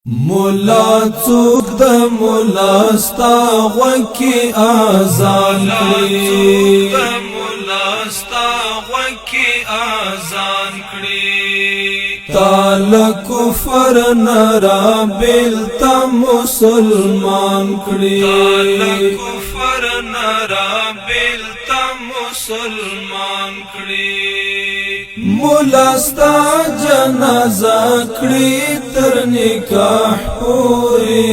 مولا څوک د مولا ستا غوکی آزان کړي مولا ستا غوکی آزان کړي تال کفر نرا بلتا مسلمان کړي تال کفر نرا بلتا مسلمان کړي مولا ستا جنازه کړي تر نکاح پوری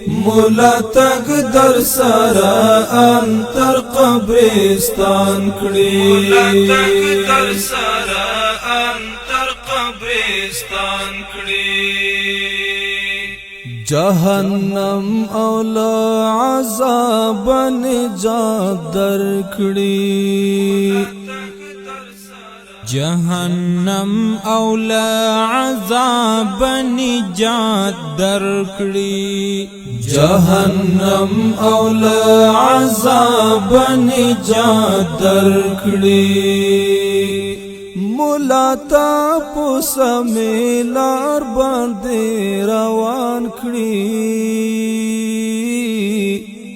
مولا تک در سرا انتر قبرستان کړي مولا تک در سرا انتر قبرستان کړي جهنم اولا عذاب نجات در کړي جهنم اولا عذاب نجات در کړي جهنم اولا عذاب نجات در کړي مولا تا پوس میلار باندې روان کړي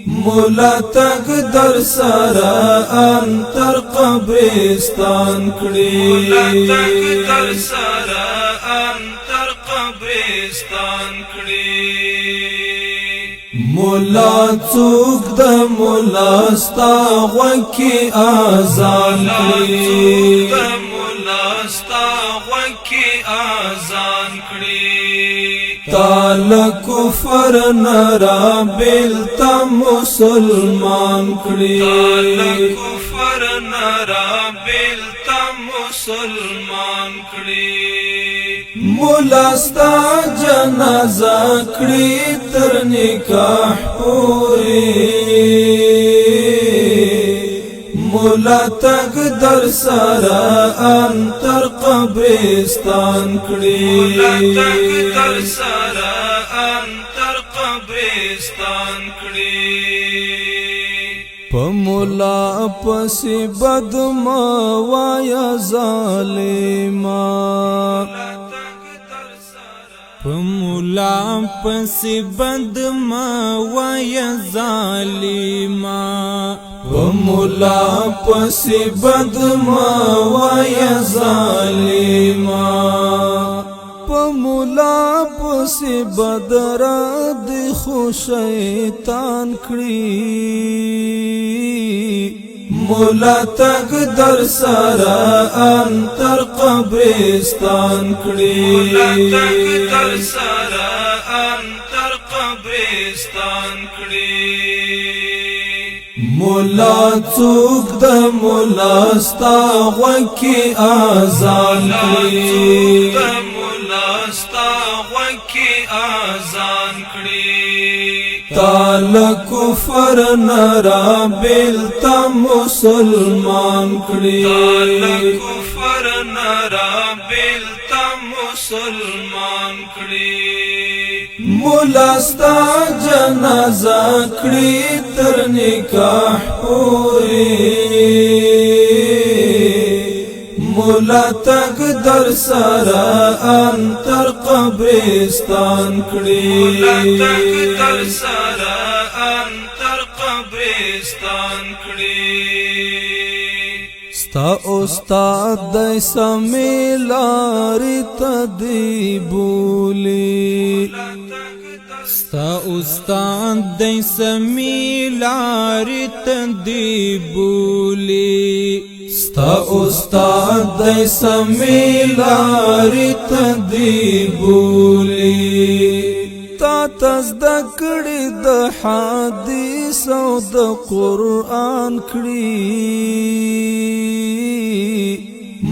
مولا تک در سرا انتر قبرستان کړي مولا تک در سرا انتر قبرستان کړي مولا څوک د مولا ستا غوکی آزان کړي مولا ستا غوکی آزان کړي تال کفر نرا بلتا مسلمان کړي تال کفر نرا بلتا مسلمان کړي مولا ستا جنازه کړي تر نکاح پوری مولا تک در سرا انتر قبرستان کړي مولا تک در سرا انتر قبرستان کړي په مولا پسې بدما وایا ظالما مولا پس بد ما وای ظالما مولا پس بد ما وای ظالما مولا پس بد را د خو شیطان کړي مولا تک در سرا انتر قبرستان کړي مولا تک در سرا انتر قبرستان کړي مولا څوک د مولا ستا غوکی آزان کړي مولا ستا غوکی آزان کړي تال کفر نرا بلتا مسلمان کړي تال کفر نرا بلتا مسلمان کړي مولا ستا جنازه کړي تر نکاح پوری مولا تک در سرا انتر قبرستان کړي مولا تک در سرا انتر قبرستان کړي ستا استاد د سمیلار تدی بولی ستا استاد د سمیلار تدی بولی ستا استاد د سمیلار تدی بولی تا تزدکړی د حدیث او د قران کړي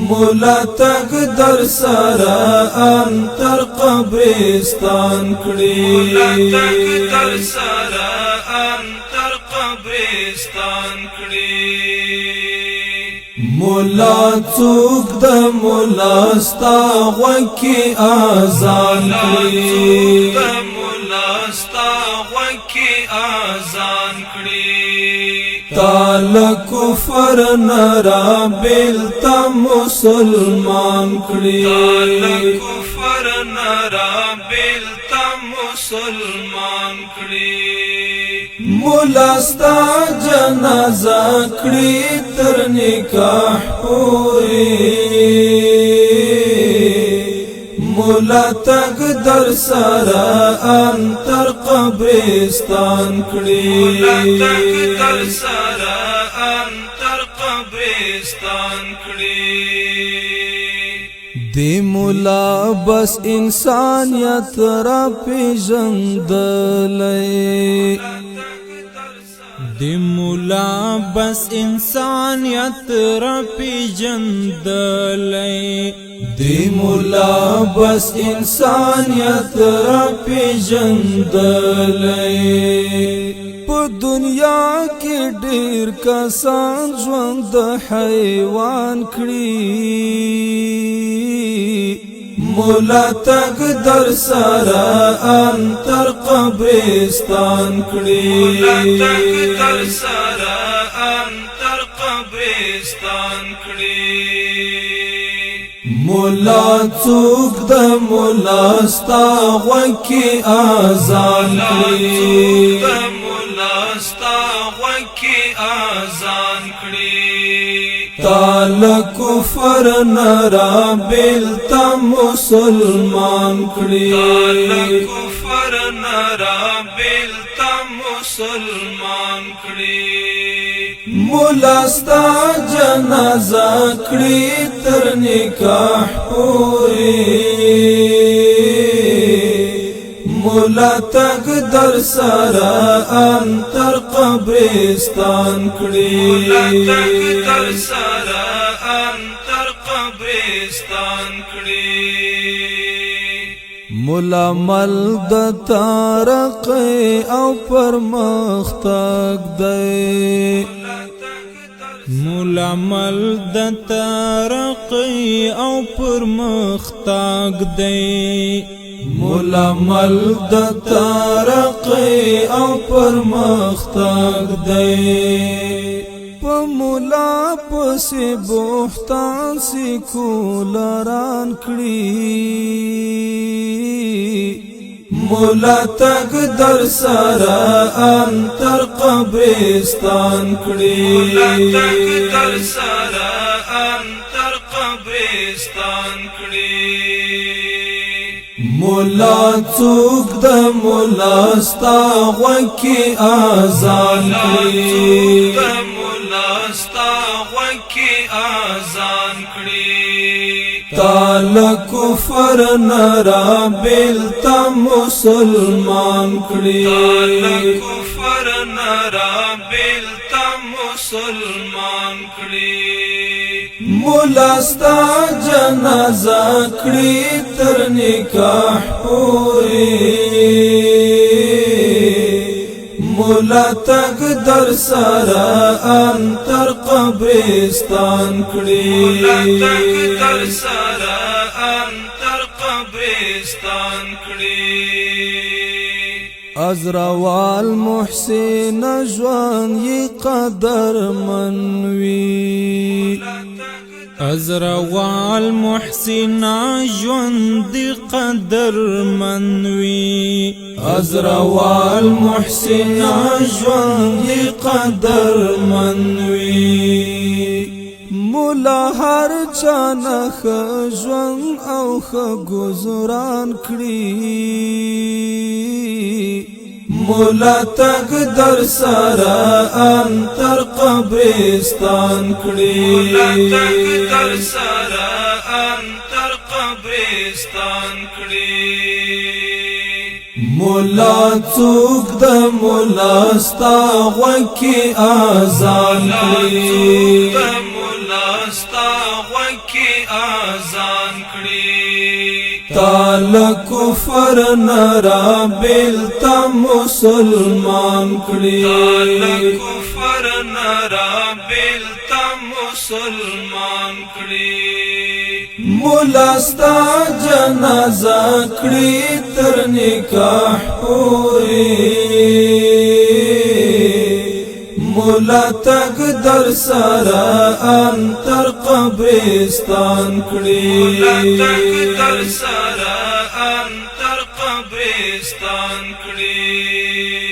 مولا تک در سرا انتر قبرستان کړي مولا تک در سرا انتر قبرستان کړي مولا څوک د مولا ستا غوکی آزان کړي مولا ستا غوکی آزان کړي تال کفر نرا بلتا مسلمان کړي تال کفر نرا بیلتا مسلمان کړي مولا ستا جنازه کړي تر نکاح پورې مولا تک در سرا انتر قبرستان کړي مولا تک در سرا انتر قبرستان کړي دی مولا بس انسانیت را پیژندلې دی مولا بس انسانیت را پیژندلې دی مولا بس انسانیت را پیژندلې په دنیا کې ډېر کسان ژوند د حیوان کړي مولا تک در سرا انتر قبرستان کړي مولا تک در سرا انتر قبرستان کړي مولا څوک د مولا ستا غوږی اذان کړي مولا ستا غوږی اذان کړي تعالی کفر نرا بیلتا مسلمان کړي تعالی کفر نرا بیلتا مسلمان کړي مولا ستا جنازه کړي تر نکاح پورې مولا تک در سرا انتر قبرستان کړي مولا تک در سرا انتر قبرستان کړي مولا مل د تارق او پرمختګ دی مولا مل د ترقی او پرمختګ دی مولا مل د ترقی او پرمختګ دی په مولا پسې بوختان سیکولران کړي مولا تک در سرا انتر قبرستان کړي مولا تک در سرا انتر قبرستان کړي مولا څوک د مولا ستا غوږی اذان کړي مولا ستا غوږی اذان کړي تعالی کفر نرا بیلتا مسلمان کړي تعالی کفر نرا بیلتا مسلمان کړي مولا ستا جنازه کړي تر نکاح پورې مولا تک در سرا انتر قبرستان کړي مولا تک در سرا انتر قبرستان کړي ازروال محسن ژوند یې قدر منوي ازروال محسن ژوند قدر منوي ازروال محسن ژوند قدر منوي مولا هر چا نخ ژوند او خ گزاران کړي مولا تک در سرا انتر قبرستان کړي مولا تک در سرا انتر قبرستان کړي مولا څوک د مولا ستا غوږی اذان کړي مولا ستا غوږی اذان کړي تعالی کفر نرا بیلتا مسلمان کړي تعالی کفر نرا بیلتا مسلمان کړي مولا ستا جنازه کړي تر نکاح پورې مولا تک در سارا انتر قبرستان کړي مولا تک در سارا انتر قبرستان کړي